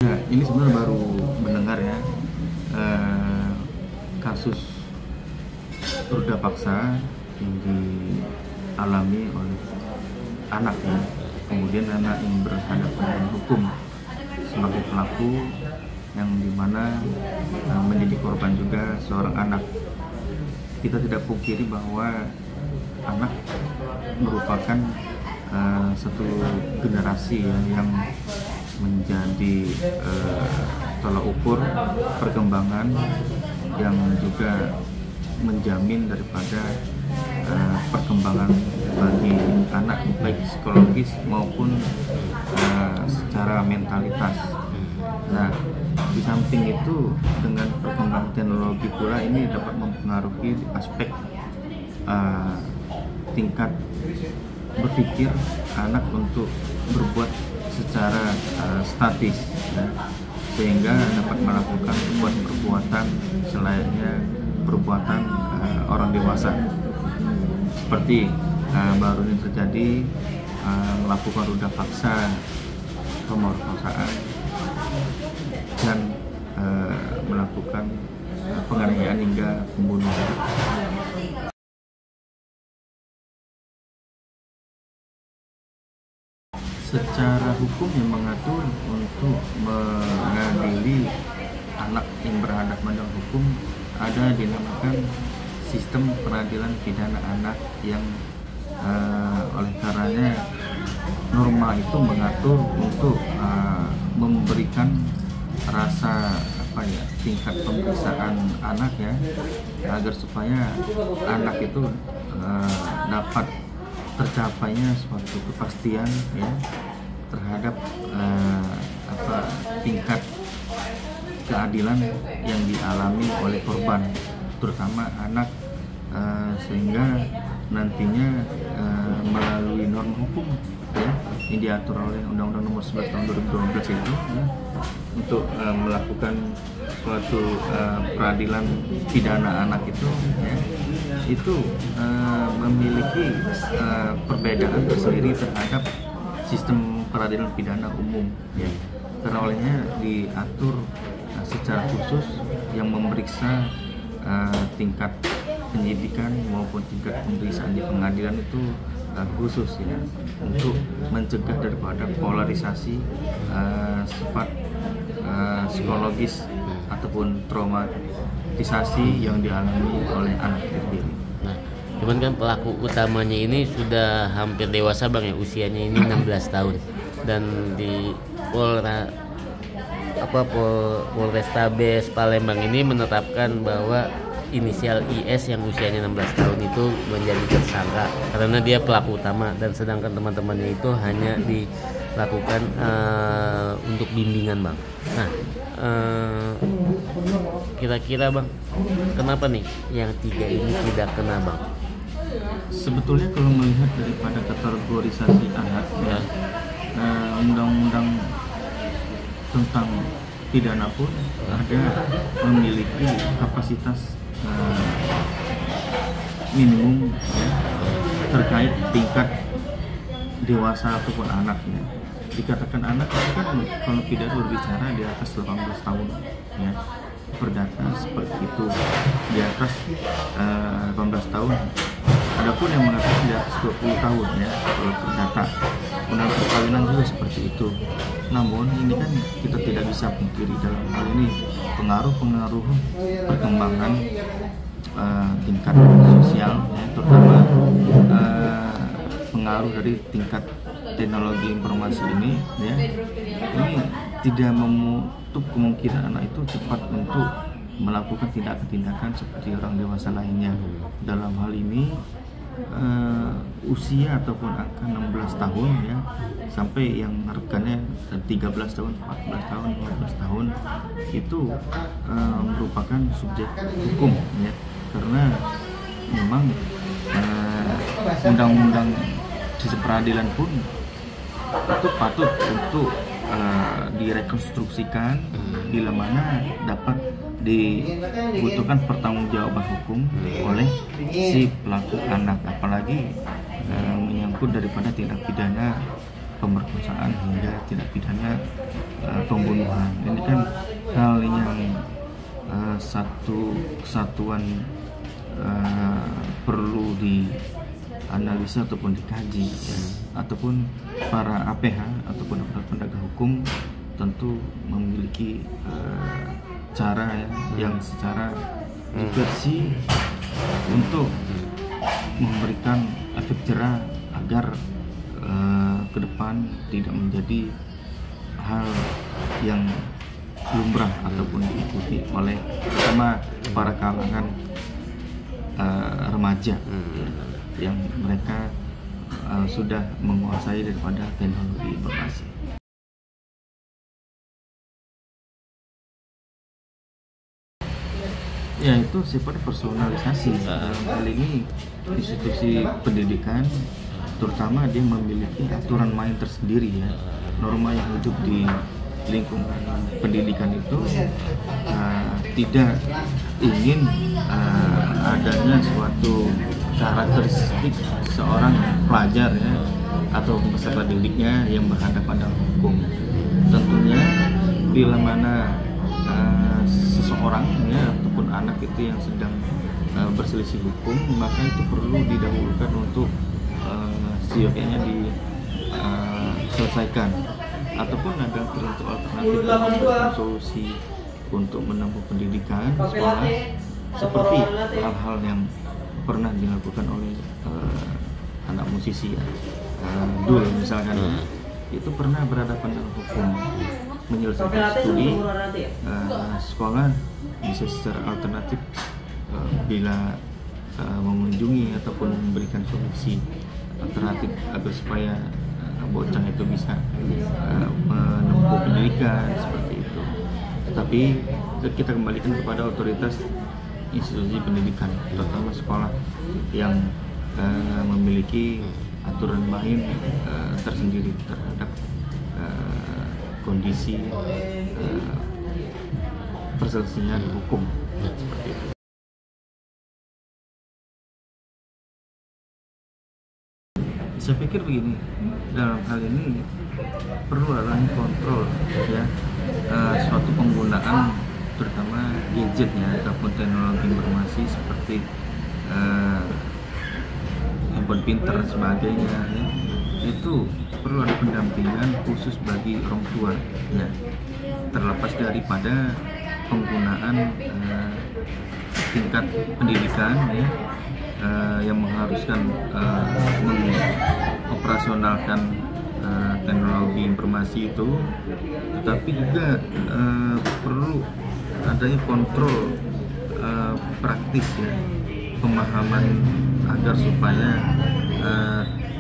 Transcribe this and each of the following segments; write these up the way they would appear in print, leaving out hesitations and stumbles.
Ya, ini sebenarnya baru mendengar ya kasus ruda paksa yang dialami oleh anak ya. Kemudian anak yang berhadapan dengan hukum sebagai pelaku yang dimana menjadi korban juga seorang anak. Kita tidak pungkiri bahwa anak merupakan satu generasi ya, yang menjadi tolak ukur perkembangan yang juga menjamin daripada perkembangan bagi anak baik psikologis maupun secara mentalitas. Nah, di samping itu dengan perkembangan teknologi pula ini dapat mempengaruhi aspek tingkat berpikir anak untuk berbuat secara statis ya, sehingga dapat melakukan perbuatan selayaknya perbuatan orang dewasa seperti baru ini terjadi melakukan ruda paksa, pemerkosaan dan melakukan penganiayaan hingga pembunuhan. Secara hukum yang mengatur untuk mengadili anak yang berhadapan dengan hukum ada dinamakan sistem peradilan pidana anak yang oleh karenanya norma itu mengatur untuk memberikan rasa tingkat pemeriksaan anak ya, agar supaya anak itu dapat tercapainya suatu kepastian ya terhadap tingkat keadilan yang dialami oleh korban, terutama anak, sehingga nantinya melalui norma hukum ya yang diatur oleh Undang-Undang Nomor 11 Tahun 2012 itu ya, untuk melakukan suatu peradilan pidana anak itu ya, itu memiliki perbedaan tersendiri terhadap sistem peradilan pidana umum ya, karena olehnya diatur secara khusus yang memeriksa tingkat penyidikan maupun tingkat pemeriksaan di pengadilan itu khusus ya, untuk mencegah daripada polarisasi sifat psikologis ataupun traumatisasi yang dialami oleh anak itu sendiri. Nah, cuman kan pelaku utamanya ini sudah hampir dewasa Bang ya, usianya ini 16 tahun dan di Polrestabes Palembang ini menetapkan bahwa inisial IS yang usianya 16 tahun itu menjadi tersangka karena dia pelaku utama, dan sedangkan teman-temannya itu hanya dilakukan untuk bimbingan Bang. Nah, kira-kira Bang, kenapa nih yang 3 ini tidak kena Bang? Sebetulnya kalau melihat daripada kategorisasi anak ya, undang-undang tentang pidana pun ada memiliki kapasitas minimum ya, terkait tingkat dewasa ataupun anak ya. Dikatakan anak itu kan kalau pidana berbicara di atas 18 tahun ya, perdata seperti itu, di atas 18 tahun. Adapun yang mengatakan di atas 20 tahun ya kalau perdata, undang perkawinan juga seperti itu. Namun ini kan kita tidak bisa pungkiri dalam hal ini pengaruh perkembangan tingkat sosial ya, terutama pengaruh dari tingkat teknologi informasi ini ya, ini tidak menutup kemungkinan anak itu cepat untuk melakukan tindakan-tindakan seperti orang dewasa lainnya. Dalam hal ini usia ataupun angka 16 tahun ya, sampai yang rekannya 13 tahun, 14 tahun, 15 tahun itu merupakan subjek hukum ya, karena memang undang-undang sistem peradilan pun itu patut untuk direkonstruksikan bila mana dapat dibutuhkan pertanggungjawaban hukum oleh si pelaku anak, apalagi menyangkut daripada tindak pidana pemerkosaan hingga tindak pidana pembunuhan. Ini kan hal yang satu kesatuan perlu dianalisa ataupun dikaji ya. Ataupun para APH ataupun aparat penegak hukum tentu memiliki cara ya, yang secara diversi untuk memberikan efek jerah agar ke depan tidak menjadi hal yang lumrah ataupun diikuti oleh terutama para kalangan remaja yang mereka sudah menguasai daripada teknologi informasi. Ya, itu sifat personalisasi. Kali ini institusi pendidikan terutama dia memiliki aturan main tersendiri ya. Norma yang hidup di lingkungan pendidikan itu tidak ingin adanya suatu karakteristik seorang pelajar ya atau peserta didiknya yang berhadapan dengan hukum. Tentunya bila mana seseorang ya ataupun anak itu yang sedang berselisih hukum, maka itu perlu didahulukan untuk seyogyanya diselesaikan ataupun ada alternatif solusi untuk menempuh pendidikan sekolah seperti hal-hal yang pernah dilakukan oleh anak musisi ya, Dul misalkan itu pernah berhadapan dengan hukum, menyelesaikan studi sekolah bisa secara alternatif bila mengunjungi ataupun memberikan solusi alternatif agar supaya bocah itu bisa menempuh pendidikan seperti itu. Tetapi kita kembalikan kepada otoritas institusi pendidikan, terutama sekolah yang memiliki aturan main tersendiri terhadap kondisi perselisihan hukum seperti itu. Saya pikir begini, dalam hal ini perlu adanya kontrol ya, suatu penggunaan terutama gadgetnya ataupun teknologi informasi seperti handphone pintar dan sebagainya ya, itu perlu ada pendampingan khusus bagi orang tua ya, terlepas daripada penggunaan tingkat pendidikan ya, yang mengharuskan mengoperasionalkan teknologi informasi itu, tetapi juga perlu adanya kontrol praktis ya, pemahaman agar supaya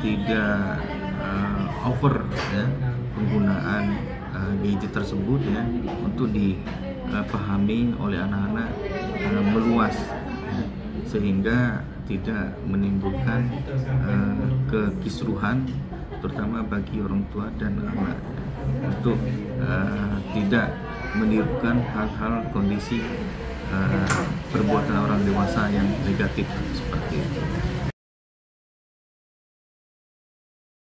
tidak over ya penggunaan gadget tersebut ya, untuk dipahami oleh anak-anak meluas ya, sehingga tidak menimbulkan kekisruhan terutama bagi orang tua dan anak, untuk tidak menirukan hal-hal kondisi perbuatan orang dewasa yang negatif seperti itu.